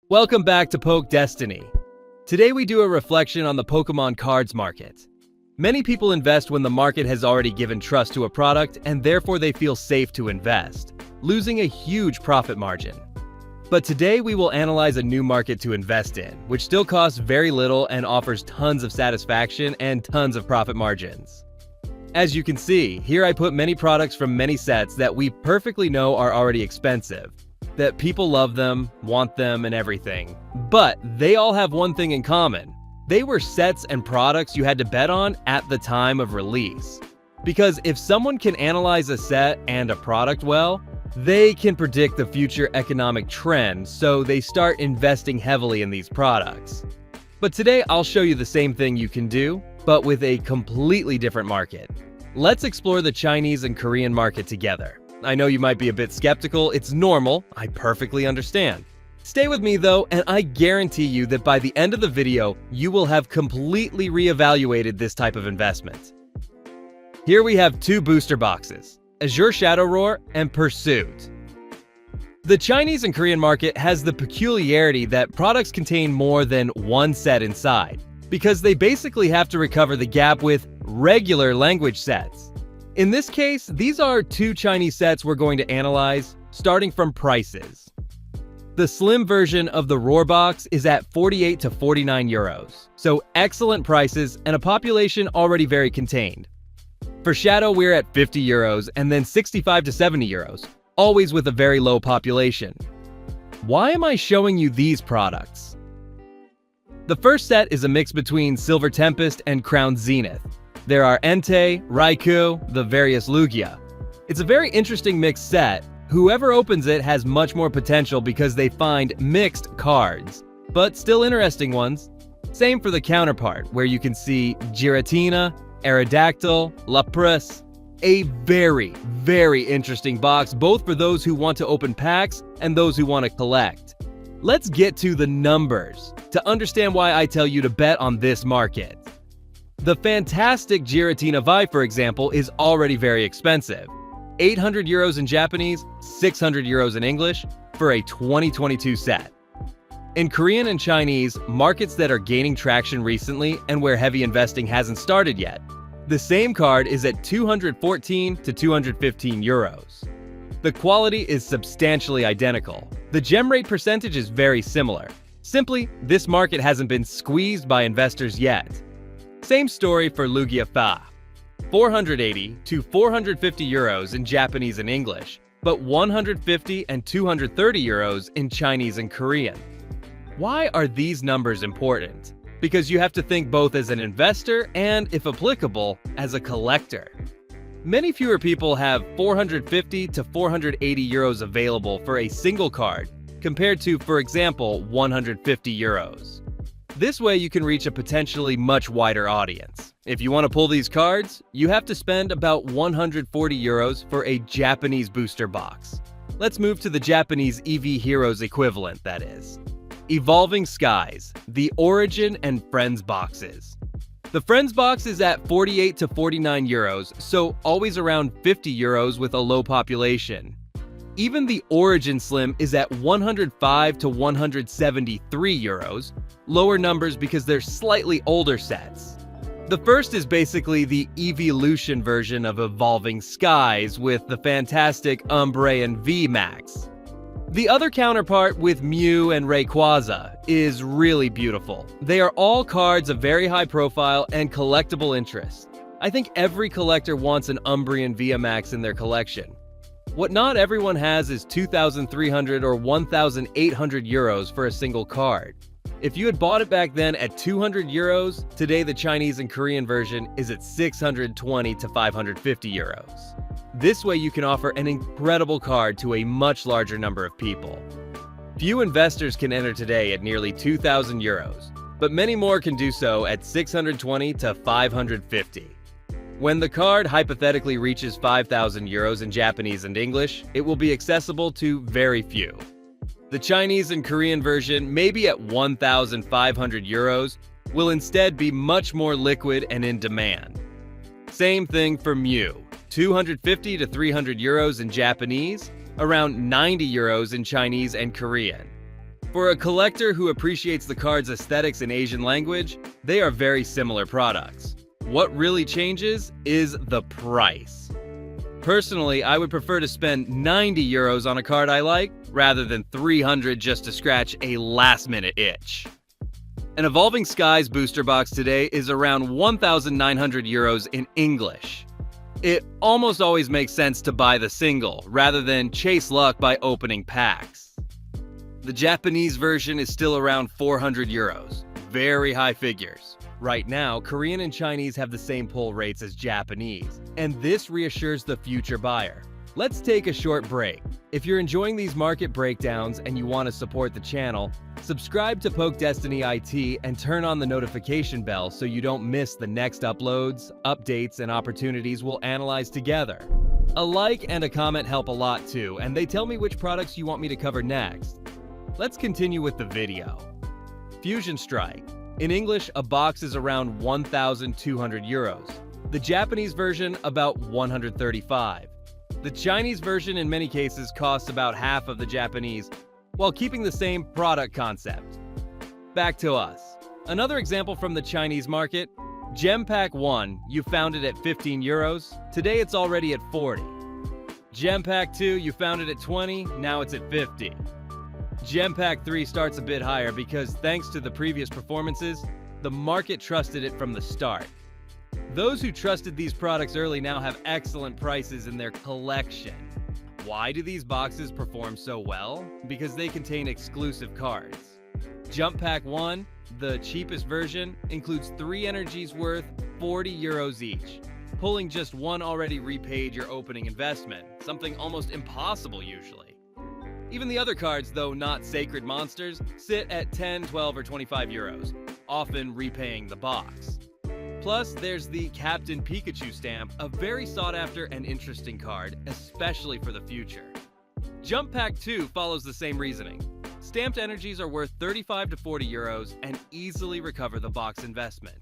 Welcome back to PokéDestiny. Today we do a reflection on the Pokemon cards market. Many people invest when the market has already given trust to a product and therefore they feel safe to invest, losing a huge profit margin. But today we will analyze a new market to invest in, which still costs very little and offers tons of satisfaction and tons of profit margins. As you can see, here I put many products from many sets that we perfectly know are already expensive, that people love them, want them, and everything. But they all have one thing in common. They were sets and products you had to bet on at the time of release. Because if someone can analyze a set and a product well, they can predict the future economic trends, so they start investing heavily in these products. But today I'll show you the same thing you can do, but with a completely different market. Let's explore the Chinese and Korean market together. I know you might be a bit skeptical, it's normal, I perfectly understand. Stay with me though, and I guarantee you that by the end of the video, you will have completely reevaluated this type of investment. Here we have two booster boxes, Azure Shadow Roar and Pursuit. The Chinese and Korean market has the peculiarity that products contain more than one set inside, because they basically have to recover the gap with regular language sets. In this case, these are two Chinese sets we're going to analyze, starting from prices. The slim version of the Roar box is at 48 to 49 euros, so excellent prices and a population already very contained. For Shadow, we're at 50 euros and then 65 to 70 euros, always with a very low population. Why am I showing you these products? The first set is a mix between Silver Tempest and Crown Zenith. There are Entei, Raikou, the various Lugia. It's a very interesting mixed set. Whoever opens it has much more potential because they find mixed cards, but still interesting ones. Same for the counterpart, where you can see Giratina, Aerodactyl, Lapras. A very, very interesting box, both for those who want to open packs and those who want to collect. Let's get to the numbers to understand why I tell you to bet on this market. The fantastic Giratina Vi, for example, is already very expensive. 800 euros in Japanese, 600 euros in English for a 2022 set. In Korean and Chinese, markets that are gaining traction recently and where heavy investing hasn't started yet, the same card is at 214 to 215 euros. The quality is substantially identical. The gem rate percentage is very similar. Simply, this market hasn't been squeezed by investors yet. Same story for Lugia Fa. 480 to 450 euros in Japanese and English, but 150 and 230 euros in Chinese and Korean. Why are these numbers important? Because you have to think both as an investor and, if applicable, as a collector. Many fewer people have 450 to 480 euros available for a single card, compared to, for example, 150 euros. This way you can reach a potentially much wider audience. If you want to pull these cards, you have to spend about 140 euros for a Japanese booster box. Let's move to the Japanese EV Heroes equivalent, that is. Evolving Skies, the Origin and Friends boxes. The Friends box is at 48 to 49 euros, so always around 50 euros with a low population. Even the Origin Slim is at 105 to 173 euros, lower numbers because they're slightly older sets. The first is basically the Evolution version of Evolving Skies with the fantastic Umbreon VMAX. The other counterpart with Mew and Rayquaza is really beautiful. They are all cards of very high profile and collectible interest. I think every collector wants an Umbreon VMAX in their collection. What not everyone has is 2,300 or 1,800 euros for a single card. If you had bought it back then at 200 euros, today the Chinese and Korean version is at 620 to 550 euros. This way you can offer an incredible card to a much larger number of people. Few investors can enter today at nearly 2,000 euros, but many more can do so at 620 to 550. When the card hypothetically reaches 5,000 euros in Japanese and English, it will be accessible to very few. The Chinese and Korean version, maybe at 1,500 euros, will instead be much more liquid and in demand. Same thing for Mew, 250 to 300 euros in Japanese, around 90 euros in Chinese and Korean. For a collector who appreciates the card's aesthetics in Asian language, they are very similar products. What really changes is the price. Personally, I would prefer to spend 90 euros on a card I like, rather than 300 just to scratch a last-minute itch. An Evolving Skies booster box today is around 1,900 euros in English. It almost always makes sense to buy the single, rather than chase luck by opening packs. The Japanese version is still around 400 euros, very high figures. Right now, Korean and Chinese have the same pull rates as Japanese, and this reassures the future buyer. Let's take a short break. If you're enjoying these market breakdowns and you want to support the channel, subscribe to PokéDestinyIT and turn on the notification bell so you don't miss the next uploads, updates, and opportunities we'll analyze together. A like and a comment help a lot too, and they tell me which products you want me to cover next. Let's continue with the video. Fusion Strike. In English, a box is around 1,200 euros. The Japanese version, about 135. The Chinese version in many cases costs about half of the Japanese, while keeping the same product concept. Back to us. Another example from the Chinese market, Gem Pack 1, you found it at 15 euros. Today it's already at 40. Gem Pack 2, you found it at 20, now it's at 50. Gem Pack 3 starts a bit higher because thanks to the previous performances, the market trusted it from the start. Those who trusted these products early now have excellent prices in their collection. Why do these boxes perform so well? Because they contain exclusive cards. Jump Pack 1, the cheapest version, includes 3 energies worth 40 euros each. Pulling just one already repaid your opening investment, something almost impossible usually. Even the other cards, though not sacred monsters, sit at 10, 12, or 25 euros, often repaying the box. Plus, there's the Captain Pikachu stamp, a very sought-after and interesting card, especially for the future. Jump Pack 2 follows the same reasoning. Stamped energies are worth 35 to 40 euros and easily recover the box investment.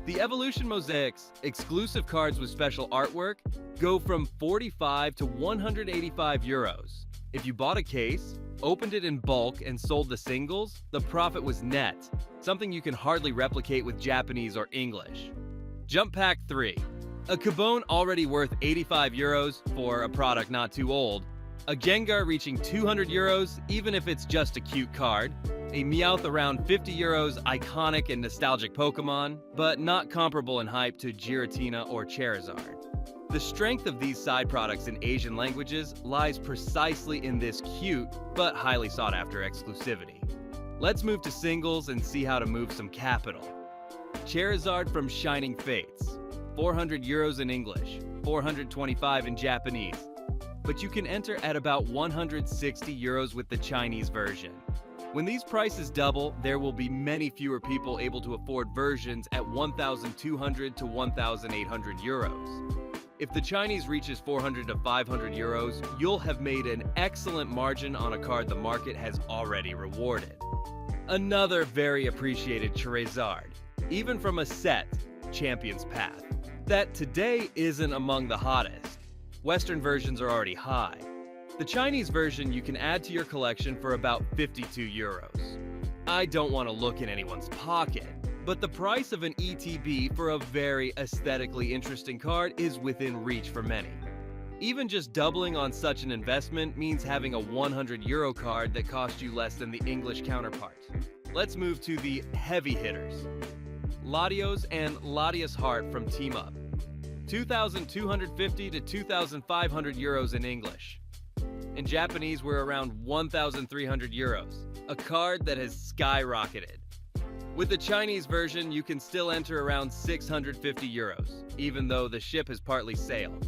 The Evolution Mosaics, exclusive cards with special artwork, go from 45 to 185 euros. If you bought a case, opened it in bulk, and sold the singles, the profit was net, something you can hardly replicate with Japanese or English. Jump Pack 3. A Cubone already worth 85 euros for a product not too old, a Gengar reaching 200 euros even if it's just a cute card, a Meowth around 50 euros iconic and nostalgic Pokemon, but not comparable in hype to Giratina or Charizard. The strength of these side products in Asian languages lies precisely in this cute, but highly sought-after exclusivity. Let's move to singles and see how to move some capital. Charizard from Shining Fates, 400 euros in English, 425 in Japanese. But you can enter at about 160 euros with the Chinese version. When these prices double, there will be many fewer people able to afford versions at 1,200 to 1,800 euros. If the Chinese reaches 400 to 500 euros, you'll have made an excellent margin on a card the market has already rewarded. Another very appreciated Charizard, even from a set, Champion's Path, that today isn't among the hottest. Western versions are already high. The Chinese version you can add to your collection for about 52 euros. I don't want to look in anyone's pocket, but the price of an ETB for a very aesthetically interesting card is within reach for many. Even just doubling on such an investment means having a 100 euro card that costs you less than the English counterpart. Let's move to the heavy hitters. Latios and Latios Heart from Team Up. 2,250 to 2,500 euros in English. In Japanese, we're around 1,300 euros, a card that has skyrocketed. With the Chinese version, you can still enter around 650 euros, even though the ship has partly sailed.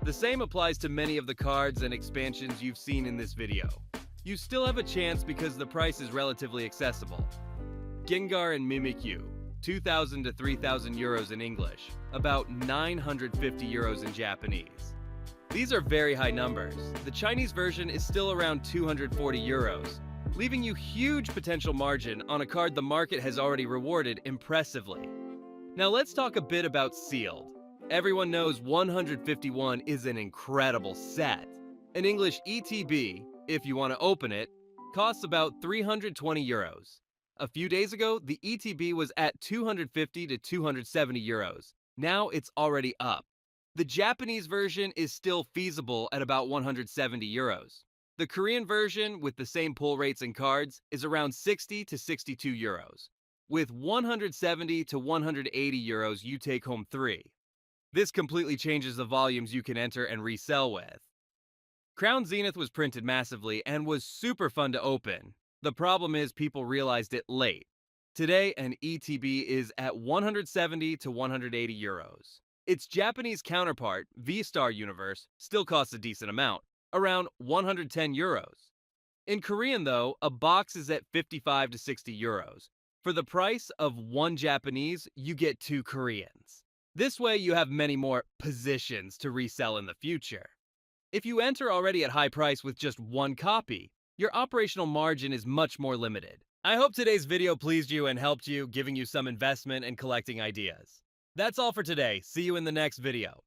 The same applies to many of the cards and expansions you've seen in this video. You still have a chance because the price is relatively accessible. Gengar and Mimikyu, 2,000 to 3,000 euros in English, about 950 euros in Japanese. These are very high numbers. The Chinese version is still around 240 euros, leaving you huge potential margin on a card the market has already rewarded impressively. Now let's talk a bit about Sealed. Everyone knows 151 is an incredible set. An English ETB, if you want to open it, costs about 320 euros. A few days ago, the ETB was at 250 to 270 euros. Now it's already up. The Japanese version is still feasible at about 170 euros. The Korean version, with the same pull rates and cards, is around 60 to 62 euros. With 170 to 180 euros, you take home 3. This completely changes the volumes you can enter and resell with. Crown Zenith was printed massively and was super fun to open. The problem is people realized it late. Today, an ETB is at 170 to 180 euros. Its Japanese counterpart, V-Star Universe, still costs a decent amount, around 110 euros. In Korean, though, a box is at 55 to 60 euros. For the price of 1 Japanese, you get 2 Koreans. This way, you have many more positions to resell in the future. If you enter already at high price with just 1 copy, your operational margin is much more limited. I hope today's video pleased you and helped you, giving you some investment and collecting ideas. That's all for today. See you in the next video.